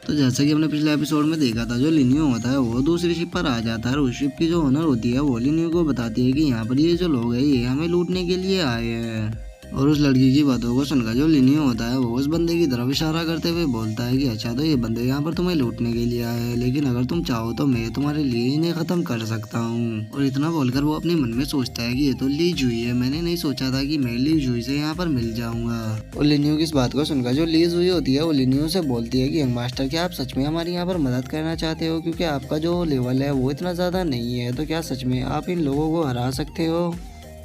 तो जैसा कि हमने पिछले एपिसोड में देखा था, जो लिनियो होता है वो दूसरी शिप पर आ जाता है और उस शिप की जो ओनर होती है वो लिनियो को बताती है कि यहाँ पर ये जो लोग हैं ये हमें लूटने के लिए आए हैं। और उस लड़की की बातों को सुनकर जो लिनियो होता है वो उस बंदे की तरफ इशारा करते हुए बोलता है कि अच्छा, तो ये बंदे यहाँ पर तुम्हें लूटने के लिए आए हैं, लेकिन अगर तुम चाहो तो मैं तुम्हारे लिए इन्हें खत्म कर सकता हूँ। और इतना बोलकर वो अपने मन में सोचता है कि ये तो ली जुई है, मैंने नहीं सोचा था कि मैं ली जुई से यहाँ पर मिल जाऊंगा। और लिनियो की इस बात को सुनकर जो ली जुई होती है वो लिनियो से बोलती है कि यंग मास्टर, क्या आप सच में हमारी यहाँ पर मदद करना चाहते हो? क्योंकि आपका जो लेवल है वो इतना ज्यादा नहीं है, तो क्या सच में आप इन लोगों को हरा सकते हो?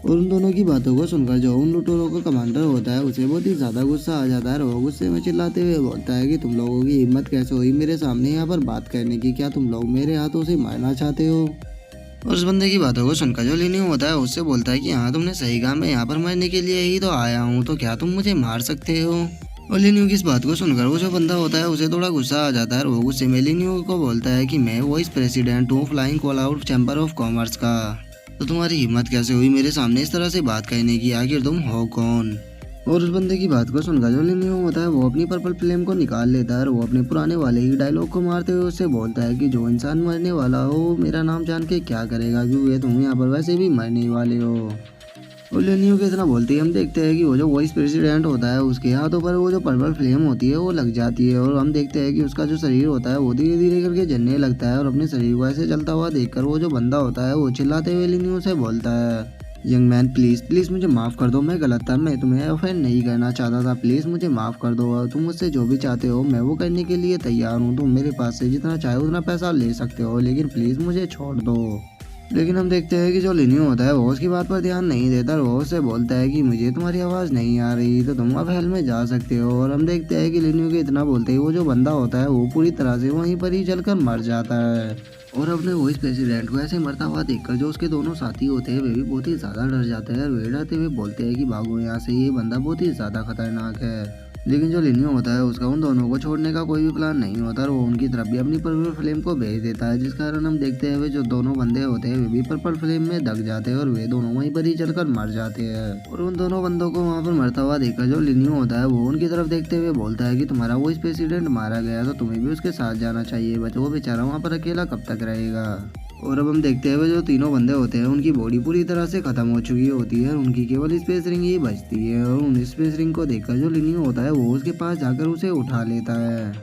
और उन दोनों की बातों को सुनकर जो उन लुटेरों का कमांडर होता है उसे बहुत ही ज्यादा गुस्सा आ जाता है और वो गुस्से में चिल्लाते हुए बोलता है कि तुम लोगों की हिम्मत कैसे हुई मेरे सामने यहाँ पर बात करने की? क्या तुम लोग मेरे हाथों से मारना चाहते हो? और उस बंदे की बातों को सुनकर जो लिनियो होता है उससे बोलता है कि हाँ, तुमने सही कहा, मैं यहाँ पर मरने के लिए ही तो आया हूँ, तो क्या तुम मुझे मार सकते हो? और लिनियो की इस बात को सुनकर वो जो बंदा होता है उसे थोड़ा गुस्सा आ जाता है और वो गुस्से में लिनियो को बोलता है कि मैं वाइस प्रेसिडेंट हूँ flying cloud chamber of commerce का, तो तुम्हारी हिम्मत कैसे हुई मेरे सामने इस तरह से बात कहने की? आखिर तुम हो कौन? और उस बंदे की बात को सुनकर जो लिनियो होता है वो अपनी पर्पल फ्लेम को निकाल लेता है और वो अपने पुराने वाले ही डायलॉग को मारते हुए उससे बोलता है कि जो इंसान मरने वाला हो वो मेरा नाम जान के क्या करेगा, क्योंकि तुम यहाँ पर वैसे भी मरने वाले हो। और लिनियो के इतना बोलते ही हम देखते हैं कि वो जो वाइस प्रेसिडेंट होता है उसके हाथों पर वो जो पर्पल फ्लेम होती है वो लग जाती है और हम देखते हैं कि उसका जो शरीर होता है वो धीरे धीरे करके जलने लगता है और अपने शरीर को ऐसे चलता हुआ देखकर वो जो बंदा होता है वो चिल्लाते हुए लिनियो से बोलता है, यंग मैन प्लीज मुझे माफ़ कर दो, मैं गलत था, मैं तुम्हें ऑफेंड नहीं करना चाहता था, प्लीज़ मुझे माफ़ कर दो। तुम मुझसे जो भी चाहते हो मैं वो करने के लिए तैयार हूँ, तुम मेरे पास से जितना चाहे उतना पैसा ले सकते हो, लेकिन प्लीज़ मुझे छोड़ दो। लेकिन हम देखते हैं कि जो लिनियो होता है वो उसकी बात पर ध्यान नहीं देता और वो उससे बोलता है कि मुझे तुम्हारी आवाज़ नहीं आ रही, तो तुम अब हेल में जा सकते हो। और हम देखते हैं कि लिनियो के इतना बोलते ही वो जो बंदा होता है वो पूरी तरह से वहीं पर ही जलकर मर जाता है। और अपने वॉइस प्रेसिडेंट को ऐसे मरता हुआ देखकर जो उसके दोनों साथी होते हैं वे भी बहुत ही ज़्यादा डर जाते हैं और वे डरते हुए बोलते हैं कि भागो यहाँ से, ये बंदा बहुत ही ज़्यादा खतरनाक है। लेकिन जो लिनियो होता है उसका उन दोनों को छोड़ने का कोई भी प्लान नहीं होता और वो उनकी तरफ भी अपनी पर्पल फ्लेम को भेज देता है, जिस कारण हम देखते हैं वे जो दोनों बंदे होते हैं वे भी पर्पल फ्लेम में दग जाते हैं और वे दोनों वहीं पर ही चलकर मर जाते हैं। और उन दोनों बंदों को वहाँ पर मरता हुआ देखकर जो लिनियो होता है वो उनकी तरफ देखते हुए बोलता है कि तुम्हारा वॉइस प्रेसिडेंट मारा गया तो तुम्हें भी उसके साथ जाना चाहिए, बट वो बेचारा वहाँ पर अकेला कब तक रहेगा। और अब हम देखते हैं जो तीनों बंदे होते हैं उनकी बॉडी पूरी तरह से खत्म हो चुकी होती है और उनकी केवल स्पेस रिंग ही बचती है। और उन स्पेस रिंग को देखकर जो लिनियो होता है वो उसके पास जाकर उसे उठा लेता है।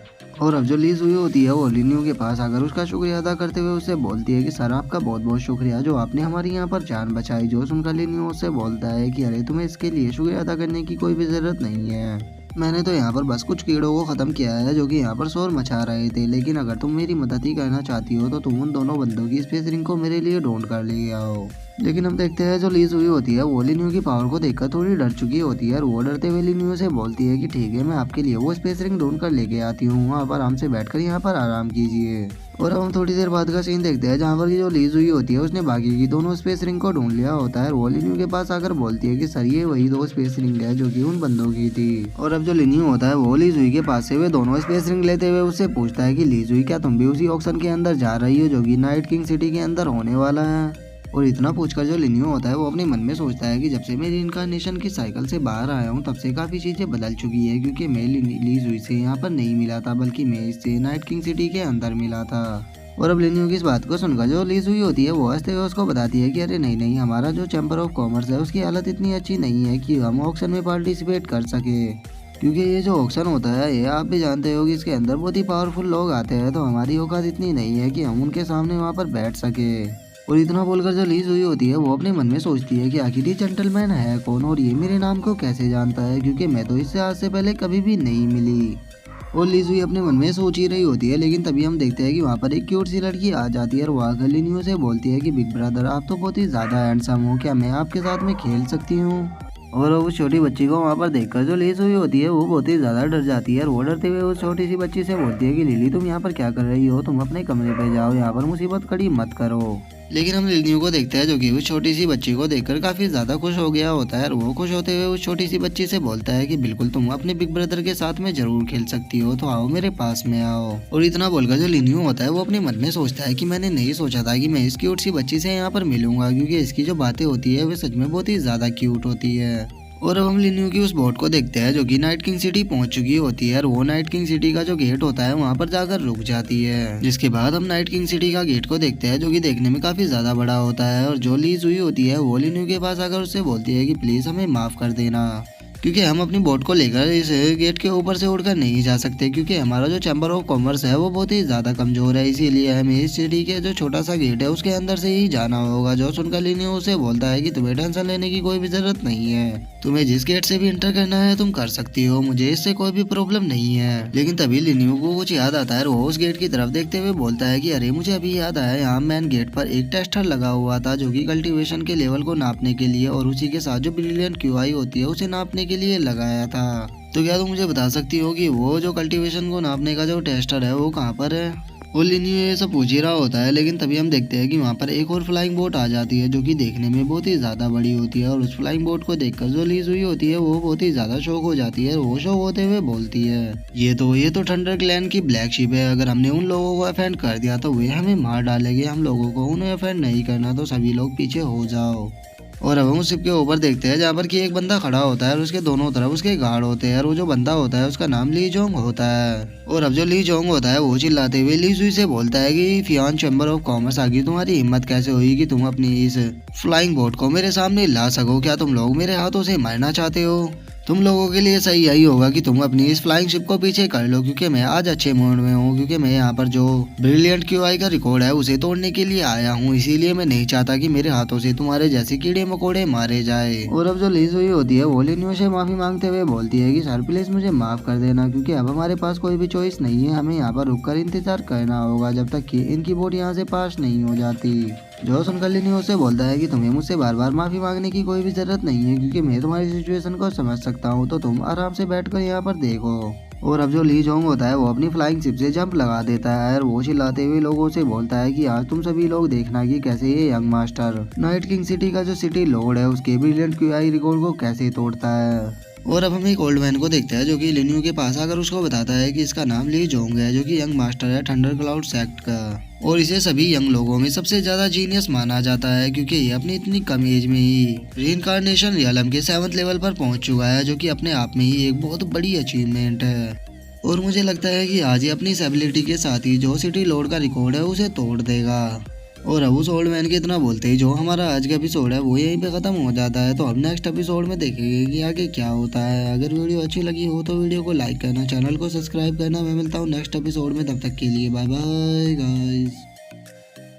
और अब जो लीज हुई होती है वो लिनियो के पास आकर उसका शुक्रिया अदा करते हुए उससे बोलती है कि सर आपका बहुत बहुत शुक्रिया जो आपने हमारी यहाँ पर जान बचाई। जो सुनकर लिनियो उससे बोलता है कि अरे तुम्हें इसके लिए शुक्रिया अदा करने की कोई भी जरूरत नहीं है, मैंने तो यहाँ पर बस कुछ कीड़ों को ख़त्म किया है जो कि यहाँ पर शोर मचा रहे थे, लेकिन अगर तुम मेरी मदद ही करना चाहती हो तो तुम उन दोनों बंदों की स्पेस रिंग को मेरे लिए ढूंढ कर ले आओ। लेकिन हम देखते हैं जो लीज हुई होती है वो लिनियो की पावर को देखकर थोड़ी डर चुकी होती है और वो डरते हुए लिनियो से बोलती है कि ठीक है, मैं आपके लिए वो स्पेस रिंग ढूंढ कर लेके आती हूँ, आप आराम से बैठकर यहाँ पर आराम कीजिए। और अब हम थोड़ी देर बाद का सीन देखते हैं जहाँ पर जो लीज हुई होती है उसने बाकी की दोनों स्पेस रिंग को ढूंढ लिया होता है और वो लिनियो के पास आकर बोलती है कि सर ये वही दो स्पेस रिंग है जो कि उन बंदों की थी। और अब जो लिनियो होता है वो लीज हुई के पास से वे दोनों स्पेस रिंग लेते हुए उससे पूछता है कि लीज हुई, क्या तुम भी उसी ऑक्शन के अंदर जा रही हो जो कि नाइट किंग सिटी के अंदर होने वाला है? और इतना पूछकर जो लिनियो होता है वो अपने मन में सोचता है कि जब से मैं इनकारनेशन की साइकिल से बाहर आया हूँ तब से काफ़ी चीज़ें बदल चुकी है, क्योंकि मैं लीज हुई से यहाँ पर नहीं मिला था बल्कि मैं इससे नाइट किंग सिटी के अंदर मिला था। और अब लिनियो की इस बात को सुनकर जो लीज हुई होती है वो हंसते हुए उसको बताती है कि अरे नहीं नहीं, हमारा जो चैम्बर ऑफ कॉमर्स है उसकी हालत इतनी अच्छी नहीं है कि हम ऑक्शन में पार्टिसिपेट कर सके, क्योंकि ये जो ऑक्शन होता है ये आप भी जानते हो कि इसके अंदर बहुत ही पावरफुल लोग आते हैं, तो हमारी औकात इतनी नहीं है कि हम उनके सामने वहाँ पर बैठ सके। और इतना बोलकर जो लीज हुई होती है वो अपने मन में सोचती है कि आखिर ये जेंटलमैन है कौन और ये मेरे नाम को कैसे जानता है, क्योंकि मैं तो इससे आज से पहले कभी भी नहीं मिली। और लीज हुई अपने मन में सोच ही रही होती है, लेकिन तभी हम देखते हैं कि वहाँ पर एक क्यूट सी लड़की आ जाती है और वो आकर लिनियो से बोलती है कि बिग ब्रदर आप तो बहुत ही ज़्यादा हैंडसम हो, क्या मैं आपके साथ में खेल सकती हूँ? और उस छोटी बच्ची को वहाँ पर देखकर जो लीज हुई होती है वो बहुत ही ज़्यादा डर जाती है और वो डरते हुए उस छोटी सी बच्ची से बोलती है कि लिली तुम यहाँ पर क्या कर रही हो, तुम अपने कमरे पे जाओ, यहाँ पर मुसीबत खड़ी मत करो। लेकिन हम लिलियो को देखते हैं जो कि उस छोटी सी बच्ची को देखकर काफ़ी ज़्यादा खुश हो गया होता है और वो खुश होते हुए उस छोटी सी बच्ची से बोलता है कि बिल्कुल तुम अपने बिग ब्रदर के साथ में ज़रूर खेल सकती हो, तो आओ मेरे पास में आओ। और इतना बोलकर जो लिनियो होता है वो अपने मन में सोचता है कि मैंने नहीं सोचा था कि मैं इस क्यूट सी बच्ची से यहाँ पर मिलूंगा, क्योंकि इसकी जो बातें होती है वे सच में बहुत ही ज़्यादा क्यूट होती है। और अब हम लिन्यू की उस बोट को देखते हैं जो कि नाइट किंग सिटी पहुंच चुकी होती है और वो नाइट किंग सिटी का जो गेट होता है वहां पर जाकर रुक जाती है। जिसके बाद हम नाइट किंग सिटी का गेट को देखते हैं जो कि देखने में काफी ज्यादा बड़ा होता है और जो ली जुई होती है वो लिन्यू के पास आकर उससे बोलती है कि प्लीज हमें माफ कर देना, क्योंकि हम अपनी बोट को लेकर इस गेट के ऊपर से उड़कर नहीं जा सकते, क्योंकि हमारा जो चैम्बर ऑफ कॉमर्स है वो बहुत ही ज्यादा कमजोर है। इसीलिए हमें इस सिटी के जो छोटा सा गेट है उसके अंदर से ही जाना होगा। जो सुनकर लिन्यू उसे बोलता है कि तुम्हें टेंशन लेने की कोई भी जरूरत नहीं है, तुम्हें जिस गेट से भी एंटर करना है तुम कर सकती हो, मुझे इससे कोई भी प्रॉब्लम नहीं है। लेकिन तभी लिन्यू को कुछ याद आता है और वो उस गेट की तरफ देखते हुए बोलता है कि अरे मुझे अभी याद आया, यहाँ मेन गेट पर एक टेस्टर लगा हुआ था जो कि कल्टीवेशन के लेवल को नापने के लिए और उसी के साथ जो ब्रिलियंट क्यूआई होती है उसे नापने के लिए लगाया था। तो क्या तुम मुझे बता सकती हो कि वो जो कल्टीवेशन को नापने का जो टेस्टर है वो कहाँ पर है? वो लिन्यू ये सब पूछ ही रहा होता है, लेकिन तभी हम देखते हैं कि वहाँ पर एक और फ्लाइंग बोट आ जाती है जो कि देखने में बहुत ही ज्यादा बड़ी होती है। और उस फ्लाइंग बोट को देखकर जो ली जुई होती है वो बहुत ही ज्यादा शौक हो जाती है और वो शौक होते हुए बोलती है ये तो थंडर क्लैन की ब्लैक शिप है, अगर हमने उन लोगों को अफेंड कर दिया तो वे हमें मार डालेंगे, हम लोगों को उन्हें अफेंड नहीं करना, तो सभी लोग पीछे हो जाओ। और अब हम उस शिप के ऊपर देखते हैं जहाँ पर कि एक बंदा खड़ा होता है और उसके दोनों तरफ उसके गार्ड होते हैं और वो जो बंदा होता है उसका नाम ली जोंग होता है। और अब जो ली जोंग होता है वो चिल्लाते हुए ली जुई से बोलता है कि फियान चैम्बर ऑफ कॉमर्स आ गई, तुम्हारी हिम्मत कैसे हुई कि तुम अपनी इस फ्लाइंग बोट को मेरे सामने ला सको, क्या तुम लोग मेरे हाथों से मारना चाहते हो? तुम लोगों के लिए सही यही होगा कि तुम अपनी इस फ्लाइंग शिप को पीछे कर लो, क्योंकि मैं आज अच्छे मूड में हूँ, क्योंकि मैं यहाँ पर जो ब्रिलियंट क्यूआई का रिकॉर्ड है उसे तोड़ने के लिए आया हूँ, इसीलिए मैं नहीं चाहता कि मेरे हाथों से तुम्हारे जैसे कीड़े मकोड़े मारे जाए। और अब जो लीज हुई होती है वो लिन्यू से माफी मांगते हुए बोलती है कि सर प्लीज मुझे माफ कर देना, क्योंकि अब हमारे पास कोई भी चॉइस नहीं है, हमें यहाँ पर रुककर इंतजार करना होगा जब तक कि इनकी बोट यहाँ से पास नहीं हो जाती। जो सुनकर लिन्यू उससे बोलता है कि तुम्हें मुझसे बार बार माफी मांगने की कोई भी जरूरत नहीं है, क्योंकि मैं तुम्हारी सिचुएशन को समझ सकता हूँ, तो तुम आराम से बैठकर यहाँ पर देखो। और अब जो ली जोंग होता है वो अपनी फ्लाइंग शिप से जंप लगा देता है और वो चिल्लाते हुए लोगों से बोलता है कि आज तुम सभी लोग देखना कि कैसे ये young master night king city का जो सिटी लॉर्ड है उसके ब्रिलियंट क्यूआई रिकॉर्ड को कैसे तोड़ता है। और अब हम एक ओल्ड मैन को देखते हैं जो कि लिन्यू के पास आकर उसको बताता है कि इसका नाम ली जोंग है, जो कि यंग मास्टर है थंडर क्लाउड सेक्ट का, और इसे सभी यंग लोगों में सबसे ज्यादा जीनियस माना जाता है, क्योंकि ये अपनी इतनी कम एज में ही रीइंकार्नेशन रियलम के 7th लेवल पर पहुंच चुका है, जो कि अपने आप में ही एक बहुत बड़ी अचीवमेंट है। और मुझे लगता है कि आज ही अपनी इस एबिलिटी के साथ ही जो सिटी लॉर्ड का रिकॉर्ड है उसे तोड़ देगा। और अब उस ओल्ड मैन के इतना बोलते ही जो हमारा आज का एपिसोड है वो यहीं पे खत्म हो जाता है। तो हम नेक्स्ट एपिसोड में देखेंगे कि आगे क्या होता है। अगर वीडियो अच्छी लगी हो तो वीडियो को लाइक करना, चैनल को सब्सक्राइब करना। मैं मिलता हूँ नेक्स्ट एपिसोड में, तब तक के लिए बाय बाय गाइस।